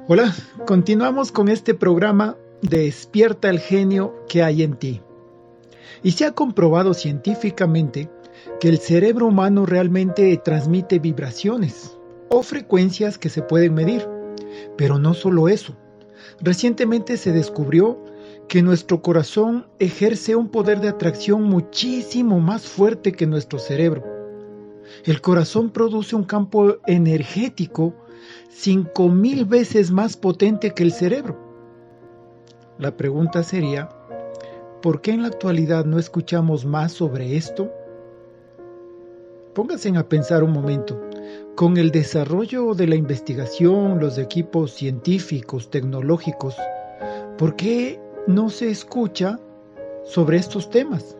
Hola, continuamos con este programa Despierta el genio que hay en ti. Y se ha comprobado científicamente que el cerebro humano realmente transmite vibraciones o frecuencias que se pueden medir. Pero no solo eso. Recientemente se descubrió que nuestro corazón ejerce un poder de atracción muchísimo más fuerte que nuestro cerebro. El corazón produce un campo energético 5000 veces más potente que el cerebro. La pregunta sería, ¿por qué en la actualidad no escuchamos más sobre esto? Pónganse a pensar un momento. Con el desarrollo de la investigación, los equipos científicos, tecnológicos, ¿por qué no se escucha sobre estos temas?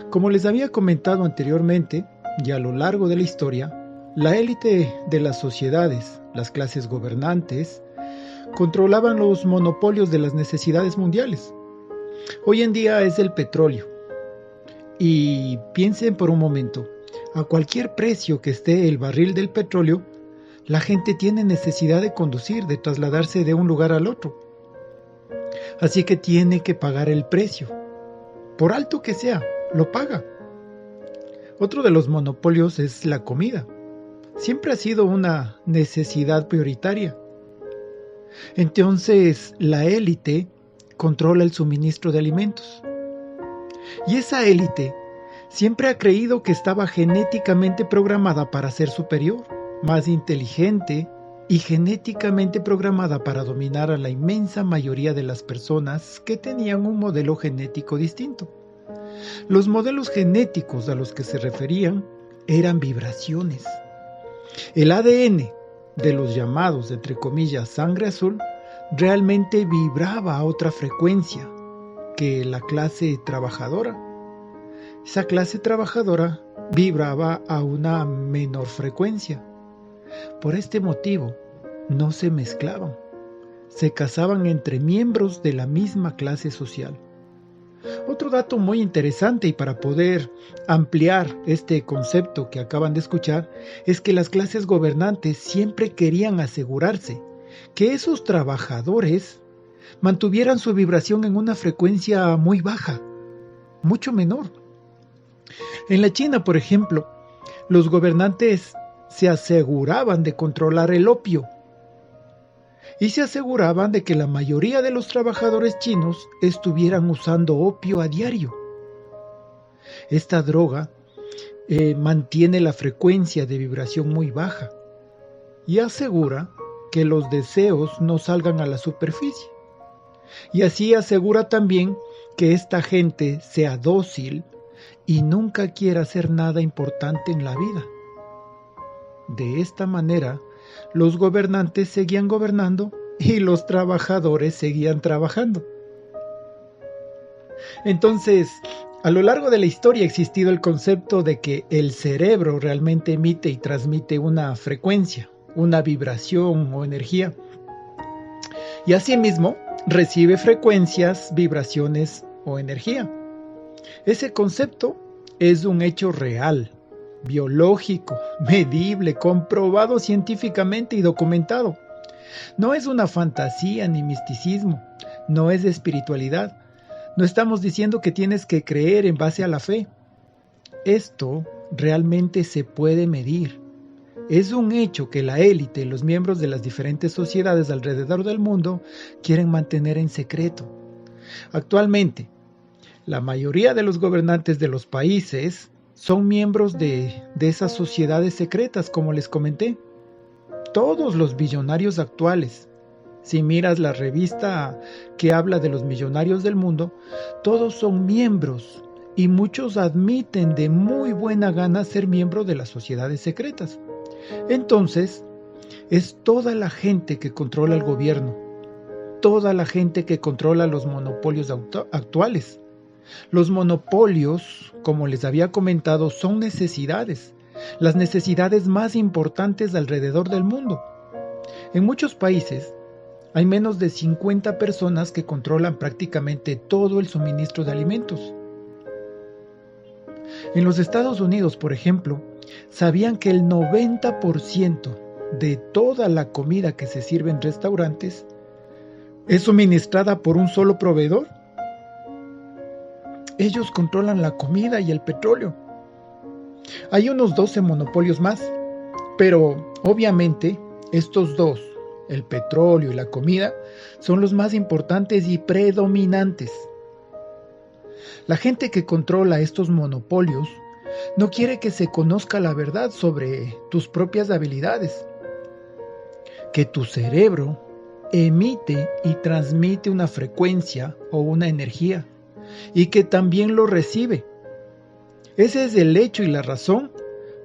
Como les había comentado anteriormente, y a lo largo de la historia, la élite de las sociedades, las clases gobernantes, controlaban los monopolios de las necesidades mundiales. Hoy en día es el petróleo. Y piensen por un momento, a cualquier precio que esté el barril del petróleo, la gente tiene necesidad de conducir, de trasladarse de un lugar al otro. Así que tiene que pagar el precio. Por alto que sea, lo paga. Otro de los monopolios es la comida. Siempre ha sido una necesidad prioritaria. Entonces, la élite controla el suministro de alimentos. Y esa élite siempre ha creído que estaba genéticamente programada para ser superior, más inteligente y genéticamente programada para dominar a la inmensa mayoría de las personas que tenían un modelo genético distinto. Los modelos genéticos a los que se referían eran vibraciones. El ADN de los llamados, entre comillas, sangre azul, realmente vibraba a otra frecuencia que la clase trabajadora. Esa clase trabajadora vibraba a una menor frecuencia. Por este motivo, no se mezclaban. Se casaban entre miembros de la misma clase social. Otro dato muy interesante y para poder ampliar este concepto que acaban de escuchar es que las clases gobernantes siempre querían asegurarse que esos trabajadores mantuvieran su vibración en una frecuencia muy baja, mucho menor. En la China, por ejemplo, los gobernantes se aseguraban de controlar el opio y se aseguraban de que la mayoría de los trabajadores chinos estuvieran usando opio a diario. Esta droga mantiene la frecuencia de vibración muy baja y asegura que los deseos no salgan a la superficie. Y así asegura también que esta gente sea dócil y nunca quiera hacer nada importante en la vida. De esta manera, los gobernantes seguían gobernando y los trabajadores seguían trabajando. Entonces, a lo largo de la historia ha existido el concepto de que el cerebro realmente emite y transmite una frecuencia, una vibración o energía. Y asimismo, recibe frecuencias, vibraciones o energía. Ese concepto es un hecho real, biológico, medible, comprobado científicamente y documentado. No es una fantasía ni misticismo, no es de espiritualidad. No estamos diciendo que tienes que creer en base a la fe. Esto realmente se puede medir. Es un hecho que la élite y los miembros de las diferentes sociedades alrededor del mundo quieren mantener en secreto. Actualmente, la mayoría de los gobernantes de los países son miembros de esas sociedades secretas, como les comenté. Todos los billonarios actuales, si miras la revista que habla de los millonarios del mundo, todos son miembros y muchos admiten de muy buena gana ser miembros de las sociedades secretas. Entonces, es toda la gente que controla el gobierno, toda la gente que controla los monopolios actuales. Los monopolios, como les había comentado, son necesidades, las necesidades más importantes alrededor del mundo. En muchos países hay menos de 50 personas que controlan prácticamente todo el suministro de alimentos. En los Estados Unidos, por ejemplo, sabían que el 90% de toda la comida que se sirve en restaurantes es suministrada por un solo proveedor. Ellos controlan la comida y el petróleo. Hay unos 12 monopolios más, pero obviamente estos dos, el petróleo y la comida, son los más importantes y predominantes. La gente que controla estos monopolios no quiere que se conozca la verdad sobre tus propias habilidades, que tu cerebro emite y transmite una frecuencia o una energía, y que también lo recibe. Ese es el hecho y la razón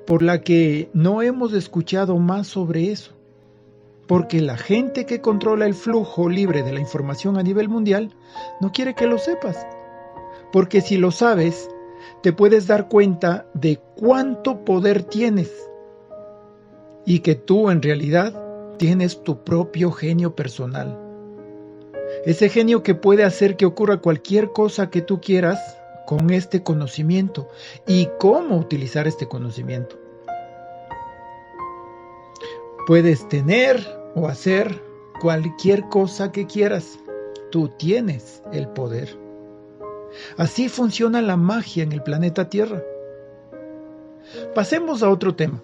por la que no hemos escuchado más sobre eso. Porque la gente que controla el flujo libre de la información a nivel mundial no quiere que lo sepas. Porque si lo sabes, te puedes dar cuenta de cuánto poder tienes y que tú en realidad tienes tu propio genio personal. Ese genio que puede hacer que ocurra cualquier cosa que tú quieras con este conocimiento y cómo utilizar este conocimiento. Puedes tener o hacer cualquier cosa que quieras. Tú tienes el poder. Así funciona la magia en el planeta Tierra. Pasemos a otro tema.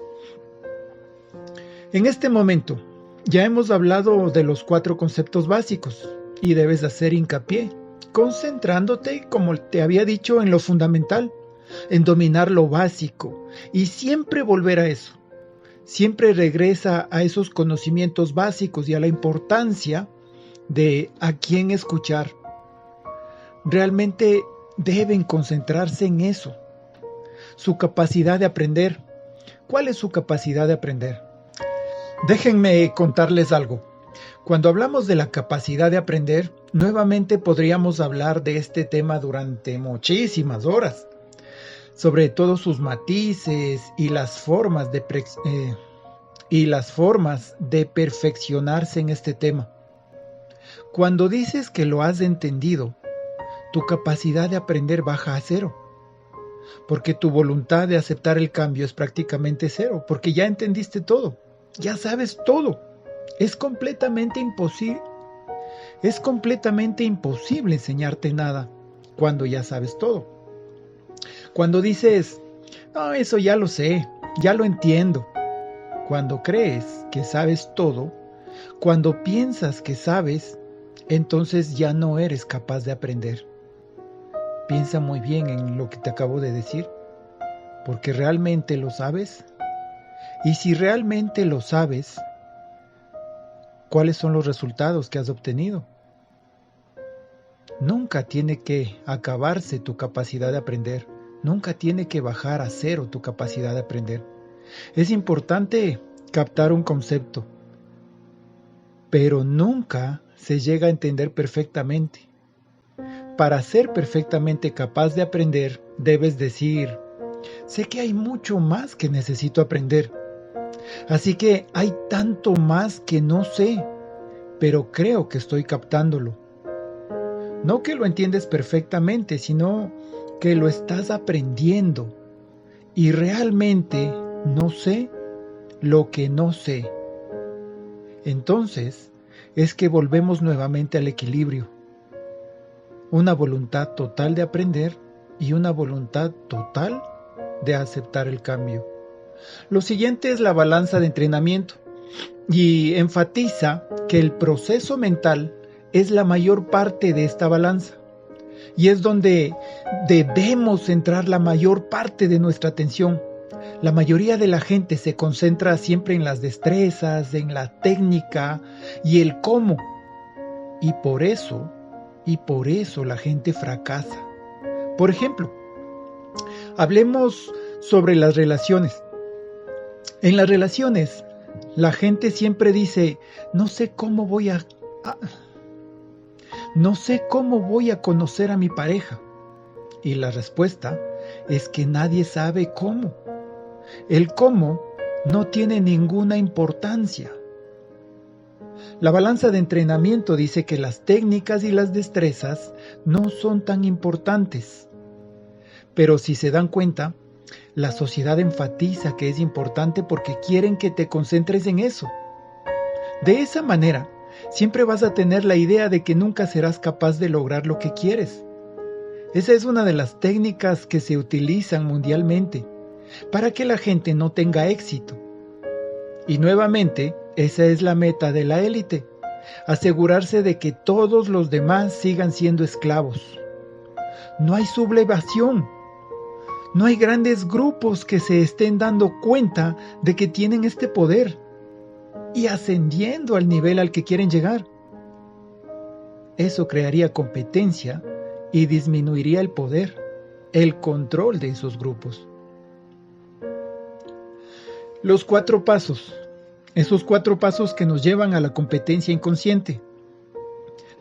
En este momento, ya hemos hablado de los 4 conceptos básicos y debes hacer hincapié, concentrándote, como te había dicho, en lo fundamental, en dominar lo básico y siempre volver a eso. Siempre regresa a esos conocimientos básicos y a la importancia de a quién escuchar. Realmente deben concentrarse en eso. Su capacidad de aprender. ¿Cuál es su capacidad de aprender? Déjenme contarles algo. Cuando hablamos de la capacidad de aprender, nuevamente podríamos hablar de este tema durante muchísimas horas, sobre todos sus matices y las formas de perfeccionarse en este tema. Cuando dices que lo has entendido, tu capacidad de aprender baja a 0, porque tu voluntad de aceptar el cambio es prácticamente 0, porque ya entendiste todo, ya sabes todo. Es completamente imposible enseñarte nada cuando ya sabes todo. Cuando dices, no, eso ya lo sé, ya lo entiendo. Cuando crees que sabes todo, cuando piensas que sabes, entonces ya no eres capaz de aprender. Piensa muy bien en lo que te acabo de decir, porque realmente lo sabes. Y si realmente lo sabes, ¿cuáles son los resultados que has obtenido? Nunca tiene que acabarse tu capacidad de aprender. Nunca tiene que bajar a 0 tu capacidad de aprender. Es importante captar un concepto, pero nunca se llega a entender perfectamente. Para ser perfectamente capaz de aprender, debes decir, sé que hay mucho más que necesito aprender. Así que hay tanto más que no sé, pero creo que estoy captándolo. No que lo entiendes perfectamente, sino que lo estás aprendiendo. Y realmente no sé lo que no sé. Entonces, es que volvemos nuevamente al equilibrio. Una voluntad total de aprender y una voluntad total de aceptar el cambio. Lo siguiente es la balanza de entrenamiento y enfatiza que el proceso mental es la mayor parte de esta balanza y es donde debemos centrar la mayor parte de nuestra atención. La mayoría de la gente se concentra siempre en las destrezas, en la técnica y el cómo, y por eso la gente fracasa. Por ejemplo, hablemos sobre las relaciones. En las relaciones, la gente siempre dice, no sé cómo voy a conocer a mi pareja. Y la respuesta es que nadie sabe cómo. El cómo no tiene ninguna importancia. La balanza de entrenamiento dice que las técnicas y las destrezas no son tan importantes. Pero si se dan cuenta, La sociedad enfatiza que es importante porque quieren que te concentres en eso. De esa manera, siempre vas a tener la idea de que nunca serás capaz de lograr lo que quieres. Esa es una de las técnicas que se utilizan mundialmente para que la gente no tenga éxito. Y nuevamente, esa es la meta de la élite, asegurarse de que todos los demás sigan siendo esclavos. No hay sublevación. No hay grandes grupos que se estén dando cuenta de que tienen este poder y ascendiendo al nivel al que quieren llegar. Eso crearía competencia y disminuiría el poder, el control de esos grupos. Los 4 pasos, esos 4 pasos que nos llevan a la competencia inconsciente,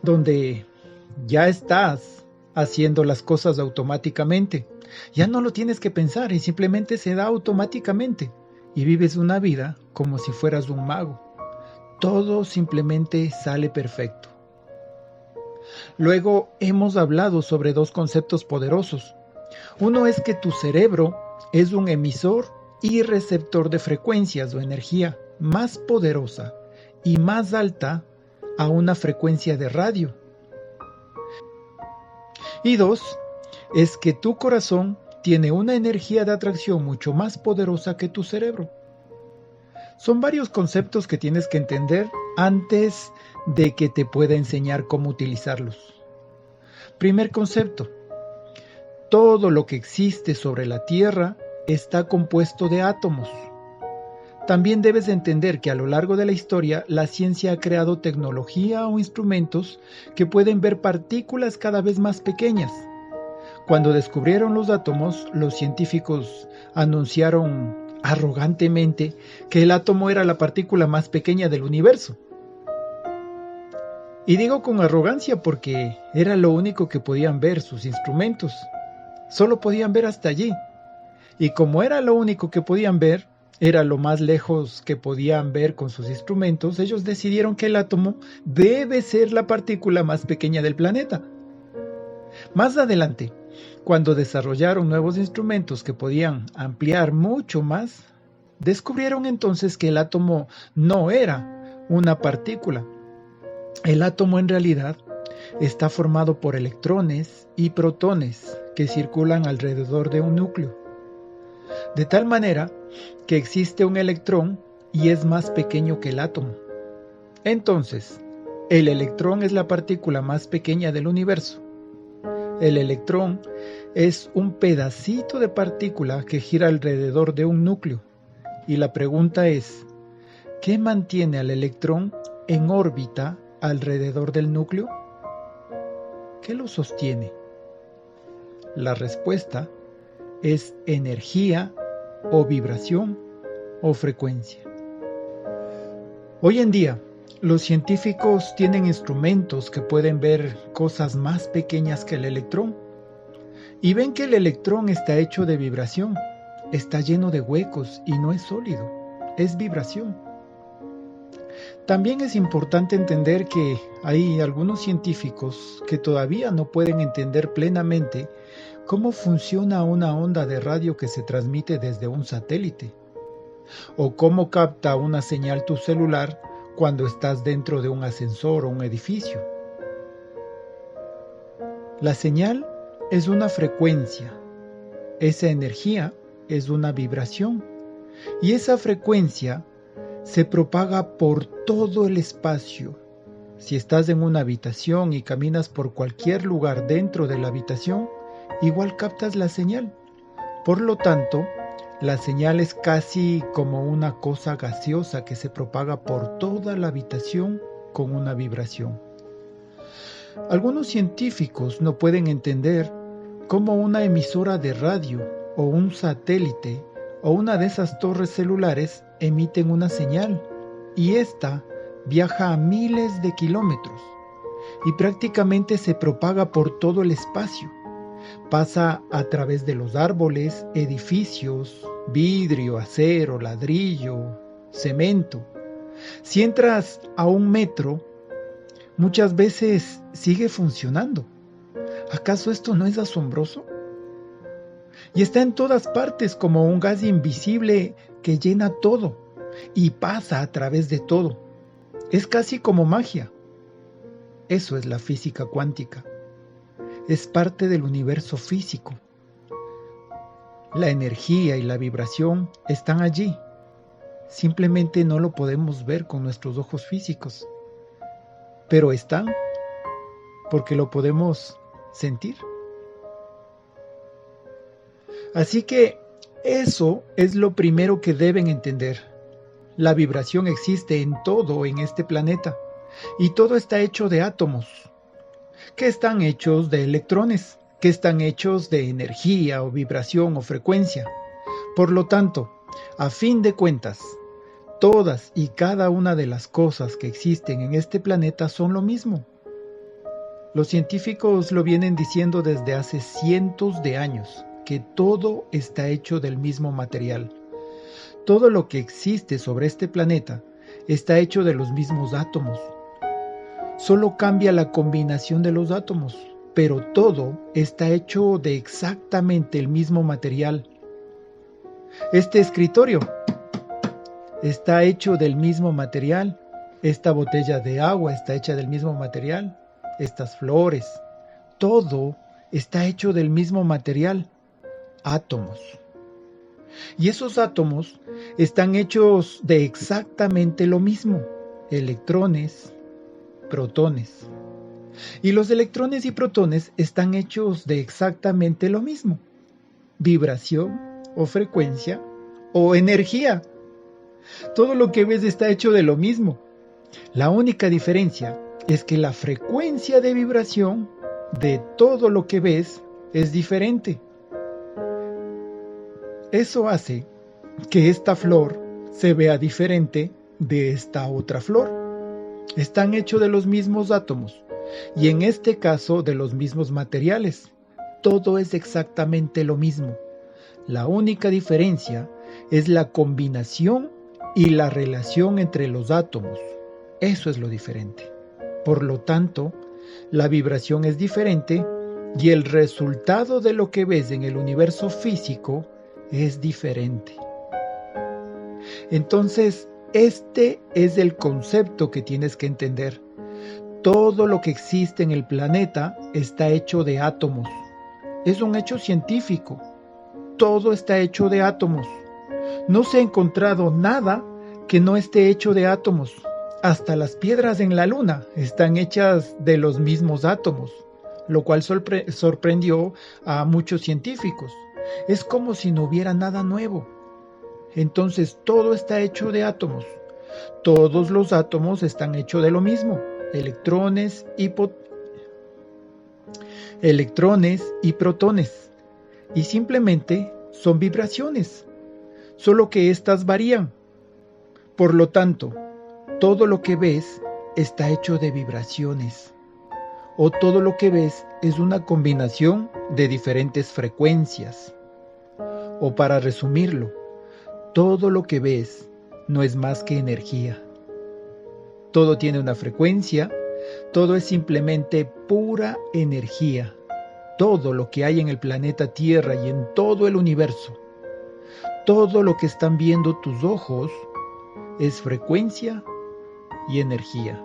donde ya estás haciendo las cosas automáticamente. Ya no lo tienes que pensar y simplemente se da automáticamente y vives una vida como si fueras un mago. Todo simplemente sale perfecto. Luego hemos hablado sobre 2 conceptos poderosos. Uno es que tu cerebro es un emisor y receptor de frecuencias o energía más poderosa y más alta a una frecuencia de radio. Y 2, es que tu corazón tiene una energía de atracción mucho más poderosa que tu cerebro. Son varios conceptos que tienes que entender antes de que te pueda enseñar cómo utilizarlos. Primer concepto: todo lo que existe sobre la Tierra está compuesto de átomos. También debes entender que a lo largo de la historia la ciencia ha creado tecnología o instrumentos que pueden ver partículas cada vez más pequeñas. Cuando descubrieron los átomos, los científicos anunciaron arrogantemente que el átomo era la partícula más pequeña del universo. Y digo con arrogancia porque era lo único que podían ver sus instrumentos. Solo podían ver hasta allí. Y como era lo único que podían ver, era lo más lejos que podían ver con sus instrumentos, ellos decidieron que el átomo debe ser la partícula más pequeña del planeta. Más adelante, cuando desarrollaron nuevos instrumentos que podían ampliar mucho más, descubrieron entonces que el átomo no era una partícula. El átomo en realidad está formado por electrones y protones que circulan alrededor de un núcleo. De tal manera que existe un electrón y es más pequeño que el átomo. Entonces, el electrón es la partícula más pequeña del universo. El electrón es un pedacito de partícula que gira alrededor de un núcleo. Y la pregunta es, ¿qué mantiene al electrón en órbita alrededor del núcleo? ¿Qué lo sostiene? La respuesta es energía o vibración o frecuencia. Hoy en día, los científicos tienen instrumentos que pueden ver cosas más pequeñas que el electrón y ven que el electrón está hecho de vibración, está lleno de huecos y no es sólido, es vibración. También es importante entender que hay algunos científicos que todavía no pueden entender plenamente cómo funciona una onda de radio que se transmite desde un satélite, o cómo capta una señal tu celular cuando estás dentro de un ascensor o un edificio. La señal es una frecuencia, esa energía es una vibración, y esa frecuencia se propaga por todo el espacio. Si estás en una habitación y caminas por cualquier lugar dentro de la habitación, igual captas la señal. Por lo tanto, la señal es casi como una cosa gaseosa que se propaga por toda la habitación con una vibración. Algunos científicos no pueden entender cómo una emisora de radio o un satélite o una de esas torres celulares emiten una señal y ésta viaja a miles de kilómetros y prácticamente se propaga por todo el espacio. Pasa a través de los árboles, edificios, vidrio, acero, ladrillo, cemento. Si entras a 1 metro, muchas veces sigue funcionando. ¿Acaso esto no es asombroso? y está en todas partes como un gas invisible que llena todo y pasa a través de todo. Es casi como magia. Eso es la física cuántica. Es parte del universo físico. La energía y la vibración están allí. Simplemente no lo podemos ver con nuestros ojos físicos. Pero están porque lo podemos sentir. Así que eso es lo primero que deben entender. La vibración existe en todo en este planeta y todo está hecho de átomos, que están hechos de electrones, que están hechos de energía o vibración o frecuencia. Por lo tanto, a fin de cuentas, todas y cada una de las cosas que existen en este planeta son lo mismo. Los científicos lo vienen diciendo desde hace cientos de años, que todo está hecho del mismo material. Todo lo que existe sobre este planeta está hecho de los mismos átomos. Solo cambia la combinación de los átomos, pero todo está hecho de exactamente el mismo material. Este escritorio está hecho del mismo material. Esta botella de agua está hecha del mismo material. Estas flores, todo está hecho del mismo material, átomos. Y esos átomos están hechos de exactamente lo mismo, electrones, protones. Y los electrones y protones están hechos de exactamente lo mismo, vibración o frecuencia o energía. Todo lo que ves está hecho de lo mismo. La única diferencia es que la frecuencia de vibración de todo lo que ves es diferente. Eso hace que esta flor se vea diferente de esta otra flor. Están hechos de los mismos átomos y en este caso de los mismos materiales. Todo es exactamente lo mismo. La única diferencia es la combinación y la relación entre los átomos. Eso es lo diferente. Por lo tanto, la vibración es diferente y el resultado de lo que ves en el universo físico es diferente. Entonces, este es el concepto que tienes que entender. Todo lo que existe en el planeta está hecho de átomos. Es un hecho científico. Todo está hecho de átomos. No se ha encontrado nada que no esté hecho de átomos. Hasta las piedras en la luna están hechas de los mismos átomos, lo cual sorprendió a muchos científicos. Es como si no hubiera nada nuevo. Entonces todo está hecho de átomos. Todos los átomos están hechos de lo mismo, electrones y protones. Y simplemente son vibraciones, solo que éstas varían. Por lo tanto, todo lo que ves está hecho de vibraciones, o todo lo que ves es una combinación de diferentes frecuencias. O para resumirlo, todo lo que ves no es más que energía. Todo tiene una frecuencia, todo es simplemente pura energía. Todo lo que hay en el planeta Tierra y en todo el universo, todo lo que están viendo tus ojos es frecuencia y energía.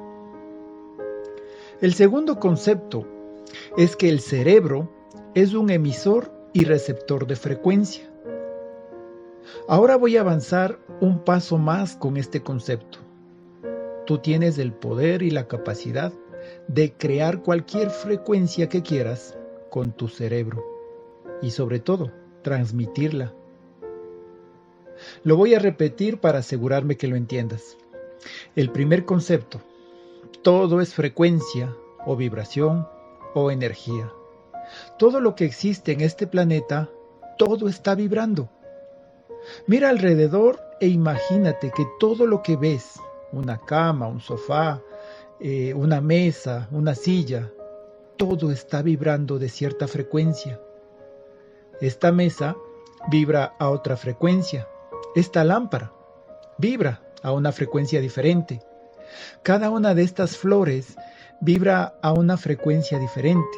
El segundo concepto es que el cerebro es un emisor y receptor de frecuencia. Ahora voy a avanzar un paso más con este concepto. Tú tienes el poder y la capacidad de crear cualquier frecuencia que quieras con tu cerebro y sobre todo transmitirla. Lo voy a repetir para asegurarme que lo entiendas. El primer concepto: todo es frecuencia o vibración o energía. Todo lo que existe en este planeta, todo está vibrando. Mira alrededor e imagínate que todo lo que ves, una cama, un sofá, una mesa, una silla, todo está vibrando de cierta frecuencia. Esta mesa vibra a otra frecuencia. Esta lámpara vibra a una frecuencia diferente. Cada una de estas flores vibra a una frecuencia diferente.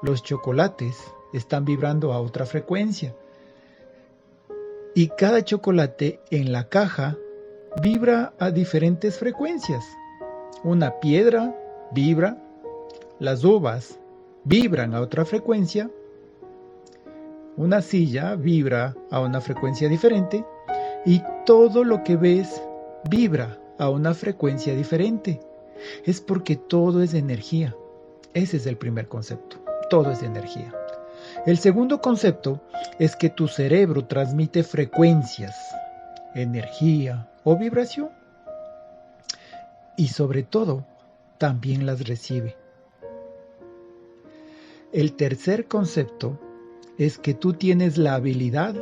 Los chocolates están vibrando a otra frecuencia. Y cada chocolate en la caja vibra a diferentes frecuencias. Una piedra vibra, las uvas vibran a otra frecuencia, una silla vibra a una frecuencia diferente y todo lo que ves vibra a una frecuencia diferente. Es porque todo es energía. Ese es el primer concepto. Todo es energía. El segundo concepto es que tu cerebro transmite frecuencias, energía o vibración. Y sobre todo, también las recibe. El tercer concepto es que tú tienes la habilidad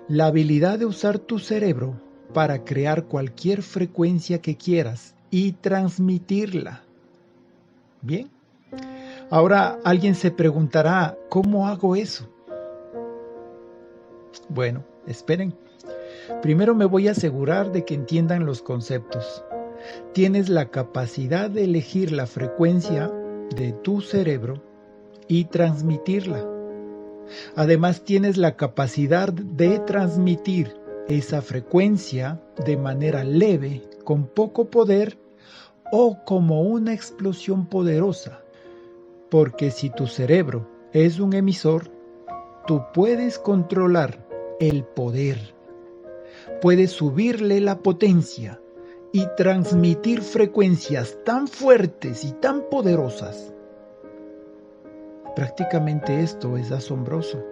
de usar tu cerebro para crear cualquier frecuencia que quieras y transmitirla. Bien. Ahora alguien se preguntará, ¿cómo hago eso? Bueno, esperen. Primero me voy a asegurar de que entiendan los conceptos. Tienes la capacidad de elegir la frecuencia de tu cerebro y transmitirla. Además, tienes la capacidad de transmitir esa frecuencia de manera leve, con poco poder o como una explosión poderosa. Porque si tu cerebro es un emisor, tú puedes controlar el poder. Puedes subirle la potencia y transmitir frecuencias tan fuertes y tan poderosas. Prácticamente esto es asombroso.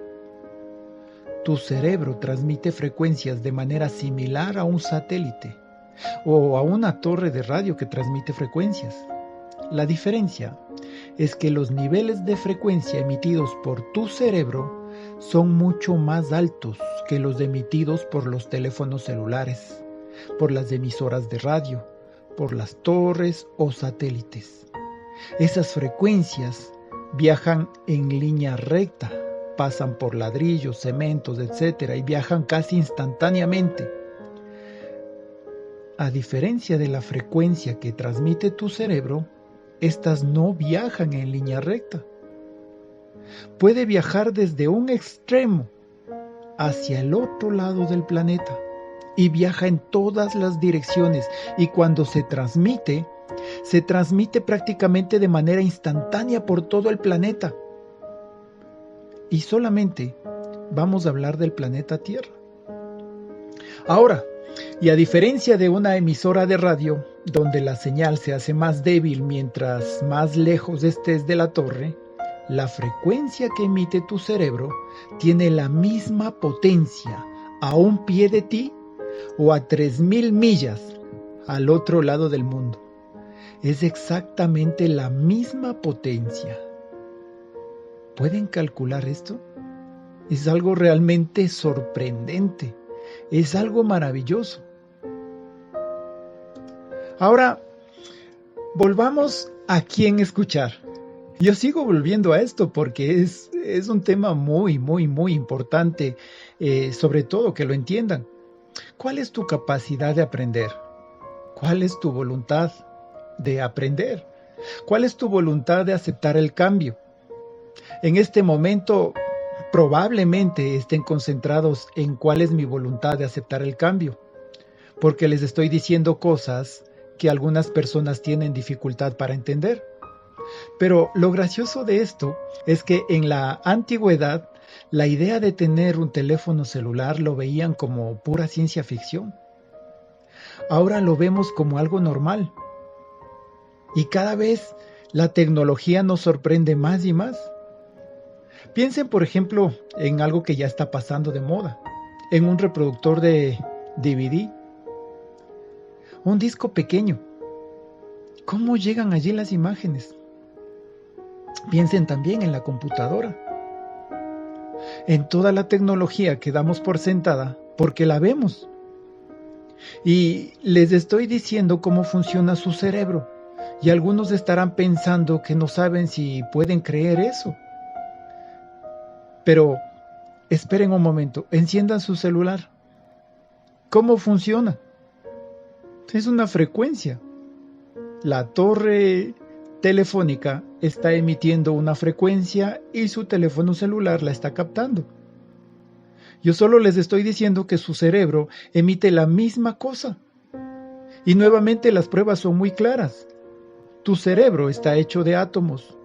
Tu cerebro transmite frecuencias de manera similar a un satélite o a una torre de radio que transmite frecuencias. La diferencia es que los niveles de frecuencia emitidos por tu cerebro son mucho más altos que los emitidos por los teléfonos celulares, por las emisoras de radio, por las torres o satélites. Esas frecuencias viajan en línea recta, pasan por ladrillos, cementos, etc. y viajan casi instantáneamente. A diferencia de la frecuencia que transmite tu cerebro, estas no viajan en línea recta. Puede viajar desde un extremo hacia el otro lado del planeta y viaja en todas las direcciones, y cuando se transmite prácticamente de manera instantánea por todo el planeta. Y solamente vamos a hablar del planeta Tierra. Ahora, y a diferencia de una emisora de radio, donde la señal se hace más débil mientras más lejos estés de la torre, la frecuencia que emite tu cerebro tiene la misma potencia a un pie de ti o a 3000 millas al otro lado del mundo. Es exactamente la misma potencia. ¿Pueden calcular esto? Es algo realmente sorprendente. Es algo maravilloso. Ahora, volvamos a quién escuchar. Yo sigo volviendo a esto porque es un tema muy importante, sobre todo que lo entiendan. ¿Cuál es tu capacidad de aprender? ¿Cuál es tu voluntad de aprender? ¿Cuál es tu voluntad de aceptar el cambio? En este momento probablemente estén concentrados en cuál es mi voluntad de aceptar el cambio, porque les estoy diciendo cosas que algunas personas tienen dificultad para entender. Pero lo gracioso de esto es que en la antigüedad la idea de tener un teléfono celular lo veían como pura ciencia ficción. Ahora lo vemos como algo normal. Y cada vez la tecnología nos sorprende más y más. Piensen, por ejemplo, en algo que ya está pasando de moda, en un reproductor de DVD, un disco pequeño. ¿Cómo llegan allí las imágenes? Piensen también en la computadora, en toda la tecnología que damos por sentada porque la vemos. Y les estoy diciendo cómo funciona su cerebro, y algunos estarán pensando que no saben si pueden creer eso. Pero esperen un momento, enciendan su celular. ¿Cómo funciona? Es una frecuencia. La torre telefónica está emitiendo una frecuencia y su teléfono celular la está captando. Yo solo les estoy diciendo que su cerebro emite la misma cosa. Y nuevamente las pruebas son muy claras. Tu cerebro está hecho de átomos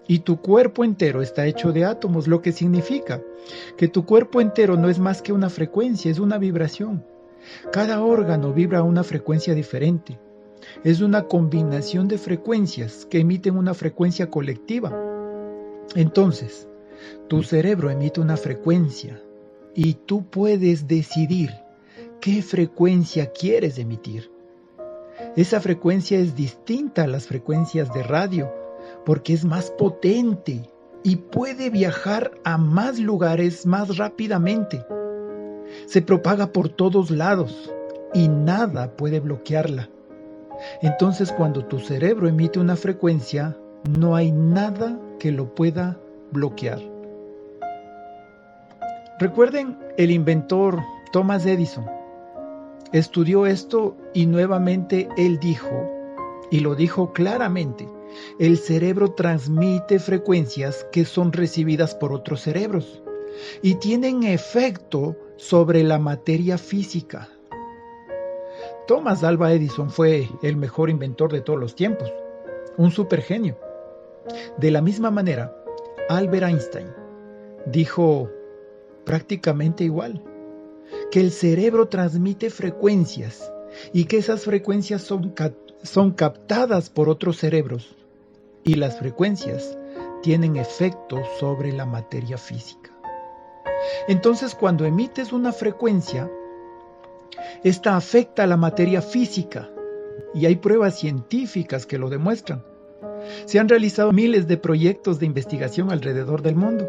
y tu cuerpo entero está hecho de átomos, lo que significa que tu cuerpo entero no es más que una frecuencia, es una vibración. Cada órgano vibra a una frecuencia diferente. Es una combinación de frecuencias que emiten una frecuencia colectiva. Entonces, tu cerebro emite una frecuencia y tú puedes decidir qué frecuencia quieres emitir. Esa frecuencia es distinta a las frecuencias de radio porque es más potente y puede viajar a más lugares más rápidamente. Se propaga por todos lados y nada puede bloquearla. Entonces, cuando tu cerebro emite una frecuencia, no hay nada que lo pueda bloquear. Recuerden el inventor Thomas Edison. Estudió esto y nuevamente él dijo, y lo dijo claramente, el cerebro transmite frecuencias que son recibidas por otros cerebros y tienen efecto sobre la materia física. Thomas Alva Edison fue el mejor inventor de todos los tiempos, un supergenio. De la misma manera, Albert Einstein dijo prácticamente igual, que el cerebro transmite frecuencias y que esas frecuencias son captadas por otros cerebros y las frecuencias tienen efecto sobre la materia física. Entonces, cuando emites una frecuencia, esta afecta a la materia física y hay pruebas científicas que lo demuestran. Se han realizado miles de proyectos de investigación alrededor del mundo.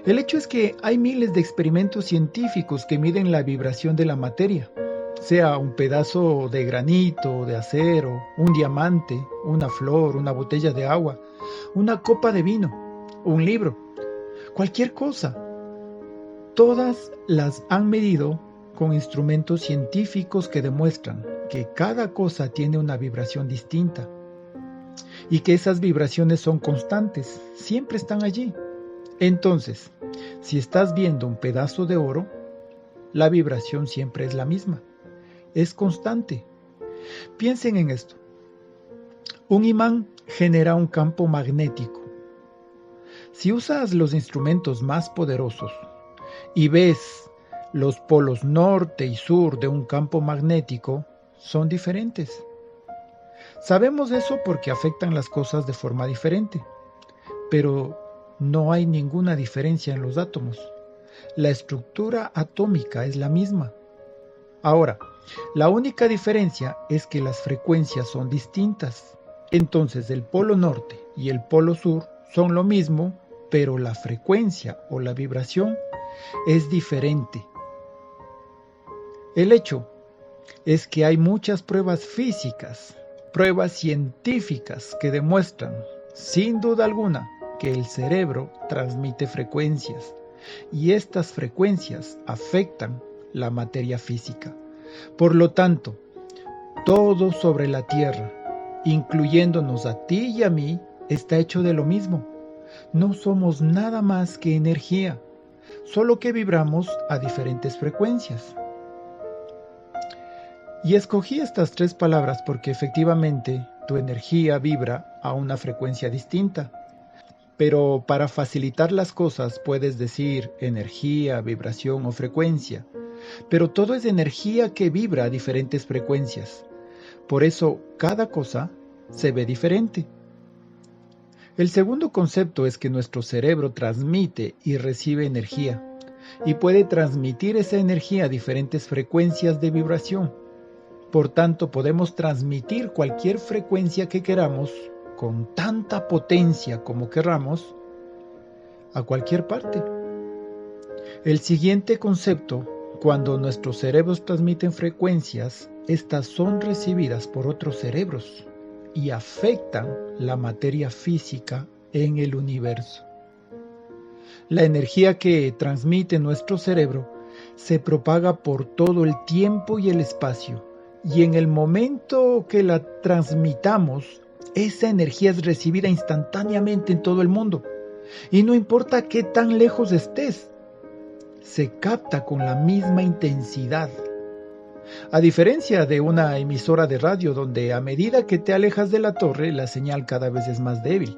El hecho es que hay miles de experimentos científicos que miden la vibración de la materia, sea un pedazo de granito, de acero, un diamante, una flor, una botella de agua, una copa de vino, un libro, cualquier cosa. Todas las han medido con instrumentos científicos que demuestran que cada cosa tiene una vibración distinta y que esas vibraciones son constantes, siempre están allí. Entonces, si estás viendo un pedazo de oro, la vibración siempre es la misma, es constante. Piensen en esto. Un imán genera un campo magnético. Si usas los instrumentos más poderosos y ves los polos norte y sur de un campo magnético, son diferentes. Sabemos eso porque afectan las cosas de forma diferente, pero no hay ninguna diferencia en los átomos. La estructura atómica es la misma. Ahora, la única diferencia es que las frecuencias son distintas. Entonces, el polo norte y el polo sur son lo mismo, pero la frecuencia o la vibración es diferente. El hecho es que hay muchas pruebas físicas, pruebas científicas que demuestran, sin duda alguna, que el cerebro transmite frecuencias y estas frecuencias afectan la materia física. Por lo tanto, todo sobre la Tierra, incluyéndonos a ti y a mí, está hecho de lo mismo. No somos nada más que energía, solo que vibramos a diferentes frecuencias. Y escogí estas 3 palabras porque efectivamente tu energía vibra a una frecuencia distinta. Pero para facilitar las cosas puedes decir energía, vibración o frecuencia. Pero todo es energía que vibra a diferentes frecuencias. Por eso cada cosa se ve diferente. El segundo concepto es que nuestro cerebro transmite y recibe energía y puede transmitir esa energía a diferentes frecuencias de vibración. Por tanto, podemos transmitir cualquier frecuencia que queramos con tanta potencia como querramos a cualquier parte. El siguiente concepto, cuando nuestros cerebros transmiten frecuencias, estas son recibidas por otros cerebros y afectan la materia física en el universo. La energía que transmite nuestro cerebro se propaga por todo el tiempo y el espacio, y en el momento que la transmitamos, esa energía es recibida instantáneamente en todo el mundo. Y no importa qué tan lejos estés, se capta con la misma intensidad. A diferencia de una emisora de radio donde a medida que te alejas de la torre, la señal cada vez es más débil.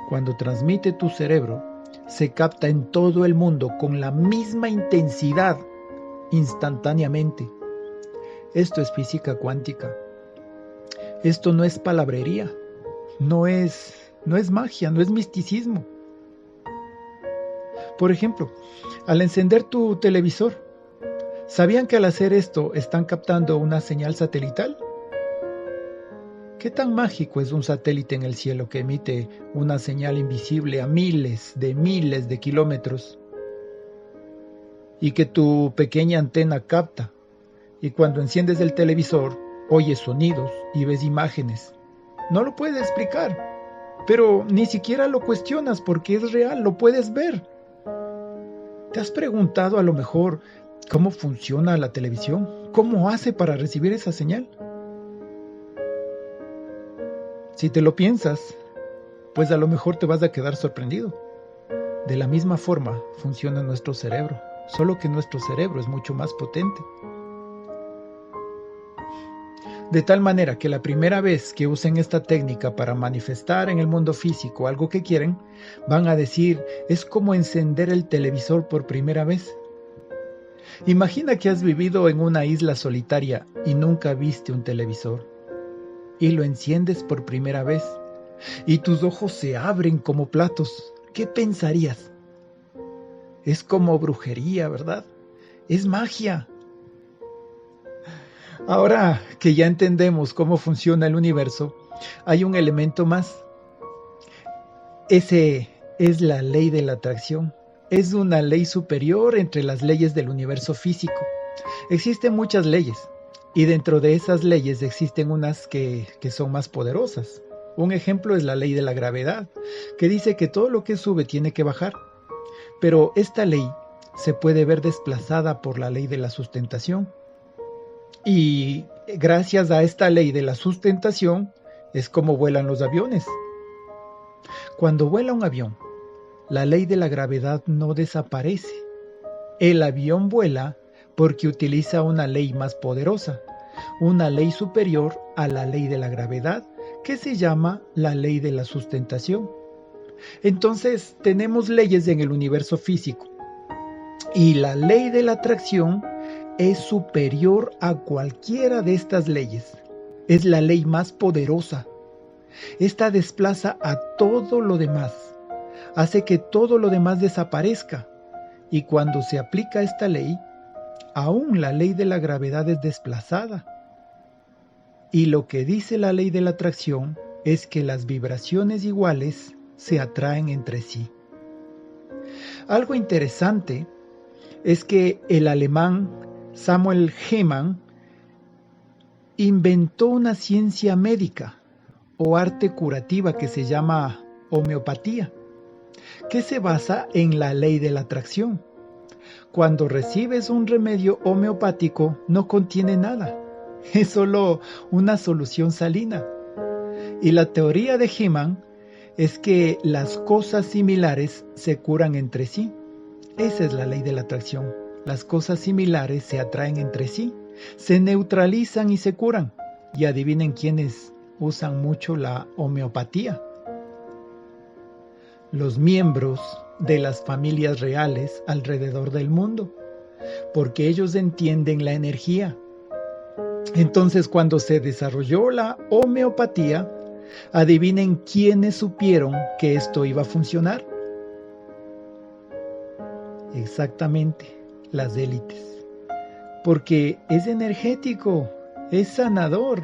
Cuando transmite tu cerebro, se capta en todo el mundo con la misma intensidad, instantáneamente. Esto es física cuántica. Esto no es palabrería, no es magia, no es misticismo. Por ejemplo, al encender tu televisor, ¿sabían que al hacer esto están captando una señal satelital? ¿Qué tan mágico es un satélite en el cielo que emite una señal invisible a miles de kilómetros y que tu pequeña antena capta? Y cuando enciendes el televisor, oyes sonidos y ves imágenes. No lo puedes explicar, pero ni siquiera lo cuestionas porque es real, lo puedes ver. ¿Te has preguntado a lo mejor cómo funciona la televisión? ¿Cómo hace para recibir esa señal? Si te lo piensas, pues a lo mejor te vas a quedar sorprendido. De la misma forma funciona nuestro cerebro, solo que nuestro cerebro es mucho más potente. De tal manera que la primera vez que usen esta técnica para manifestar en el mundo físico algo que quieren, van a decir, es como encender el televisor por primera vez. Imagina que has vivido en una isla solitaria y nunca viste un televisor. Y lo enciendes por primera vez, y tus ojos se abren como platos. ¿Qué pensarías? Es como brujería, ¿verdad? Es magia. Ahora que ya entendemos cómo funciona el universo, hay un elemento más. Ese es la ley de la atracción. Es una ley superior entre las leyes del universo físico. Existen muchas leyes, y dentro de esas leyes existen unas que son más poderosas. Un ejemplo es la ley de la gravedad, que dice que todo lo que sube tiene que bajar. Pero esta ley se puede ver desplazada por la ley de la sustentación. Y gracias a esta ley de la sustentación es como vuelan los aviones. Cuando vuela un avión, la ley de la gravedad no desaparece. El avión vuela porque utiliza una ley más poderosa, una ley superior a la ley de la gravedad, que se llama la ley de la sustentación. Entonces tenemos leyes en el universo físico, y la ley de la atracción es superior a cualquiera de estas leyes. Es la ley más poderosa. Esta desplaza a todo lo demás, hace que todo lo demás desaparezca, y cuando se aplica esta ley, aún la ley de la gravedad es desplazada. Y lo que dice la ley de la atracción es que las vibraciones iguales se atraen entre sí. Algo interesante es que el alemán Samuel Hahnemann inventó una ciencia médica o arte curativa que se llama homeopatía, que se basa en la ley de la atracción. Cuando recibes un remedio homeopático no contiene nada, es solo una solución salina. Y la teoría de Hahnemann es que las cosas similares se curan entre sí. Esa es la ley de la atracción. Las cosas similares se atraen entre sí, se neutralizan y se curan. Y adivinen quiénes usan mucho la homeopatía. Los miembros de las familias reales alrededor del mundo, porque ellos entienden la energía. Entonces, cuando se desarrolló la homeopatía, adivinen quiénes supieron que esto iba a funcionar. Exactamente, las élites. Porque es energético, es sanador.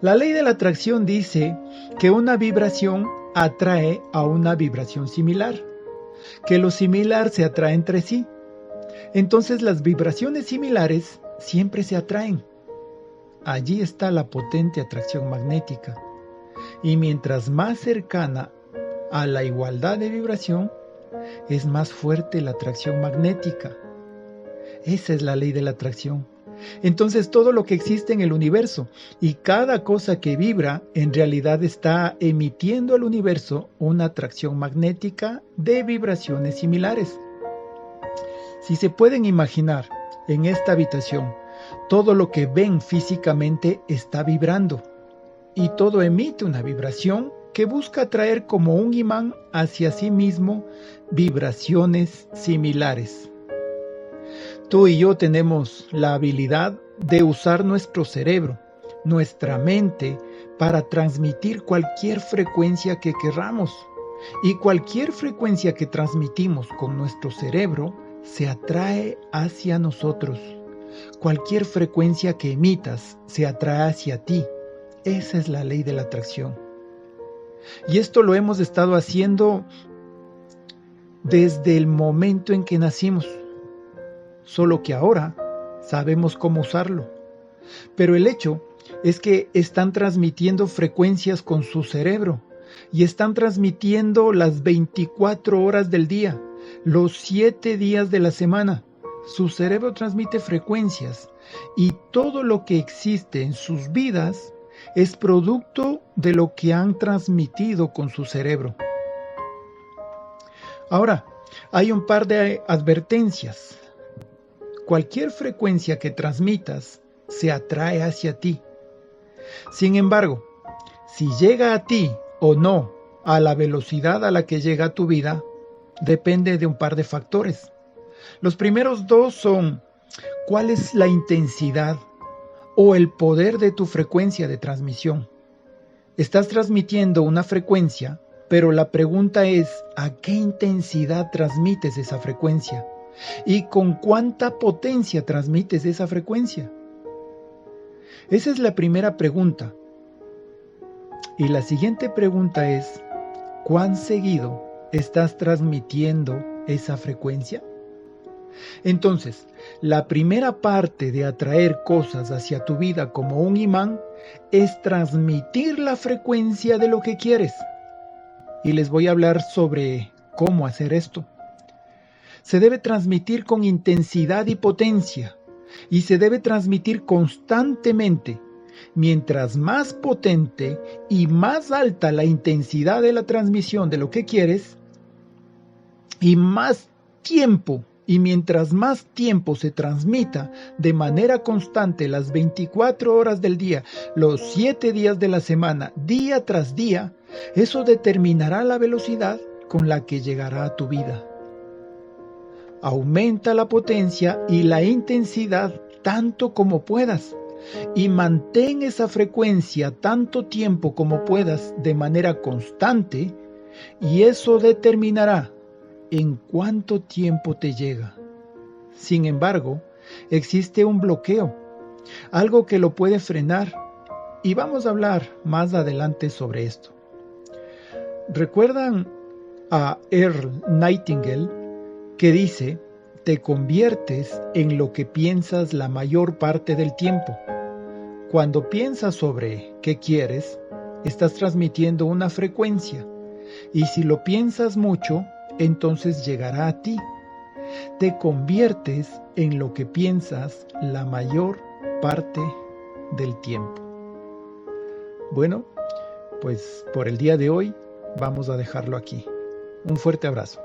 La ley de la atracción dice que una vibración atrae a una vibración similar, que lo similar se atrae entre sí. Entonces las vibraciones similares siempre se atraen. Allí está la potente atracción magnética. Y mientras más cercana a la igualdad de vibración, es más fuerte la atracción magnética. Esa es la ley de la atracción. Entonces todo lo que existe en el universo y cada cosa que vibra en realidad está emitiendo al universo una atracción magnética de vibraciones similares. Si se pueden imaginar, en esta habitación, todo lo que ven físicamente está vibrando y todo emite una vibración que busca atraer como un imán hacia sí mismo vibraciones similares. Tú y yo tenemos la habilidad de usar nuestro cerebro, nuestra mente, para transmitir cualquier frecuencia que querramos. Y cualquier frecuencia que transmitimos con nuestro cerebro se atrae hacia nosotros. Cualquier frecuencia que emitas se atrae hacia ti. Esa es la ley de la atracción. Y esto lo hemos estado haciendo desde el momento en que nacimos. Solo que ahora sabemos cómo usarlo. Pero el hecho es que están transmitiendo frecuencias con su cerebro y están transmitiendo las 24 horas del día, los 7 días de la semana. Su cerebro transmite frecuencias y todo lo que existe en sus vidas es producto de lo que han transmitido con su cerebro. Ahora, hay un par de advertencias. Cualquier frecuencia que transmitas se atrae hacia ti. Sin embargo, si llega a ti o no a la velocidad a la que llega a tu vida, depende de un par de factores. Los primeros dos son: ¿cuál es la intensidad o el poder de tu frecuencia de transmisión? Estás transmitiendo una frecuencia, pero la pregunta es: ¿a qué intensidad transmites esa frecuencia? ¿Y con cuánta potencia transmites esa frecuencia? Esa es la primera pregunta. Y la siguiente pregunta es: ¿cuán seguido estás transmitiendo esa frecuencia? Entonces, la primera parte de atraer cosas hacia tu vida como un imán es transmitir la frecuencia de lo que quieres. Y les voy a hablar sobre cómo hacer esto. Se debe transmitir con intensidad y potencia, y se debe transmitir constantemente. Mientras más potente y más alta la intensidad de la transmisión de lo que quieres, y más tiempo, y mientras más tiempo se transmita de manera constante las 24 horas del día, los 7 días de la semana, día tras día, eso determinará la velocidad con la que llegará a tu vida. Aumenta la potencia y la intensidad tanto como puedas y mantén esa frecuencia tanto tiempo como puedas de manera constante, y eso determinará en cuánto tiempo te llega. Sin embargo, existe un bloqueo, algo que lo puede frenar, y vamos a hablar más adelante sobre esto. ¿Recuerdan a Earl Nightingale, que dice: te conviertes en lo que piensas la mayor parte del tiempo? Cuando piensas sobre qué quieres, estás transmitiendo una frecuencia, y si lo piensas mucho, entonces llegará a ti. Te conviertes en lo que piensas la mayor parte del tiempo. Bueno, pues por el día de hoy vamos a dejarlo aquí. Un fuerte abrazo.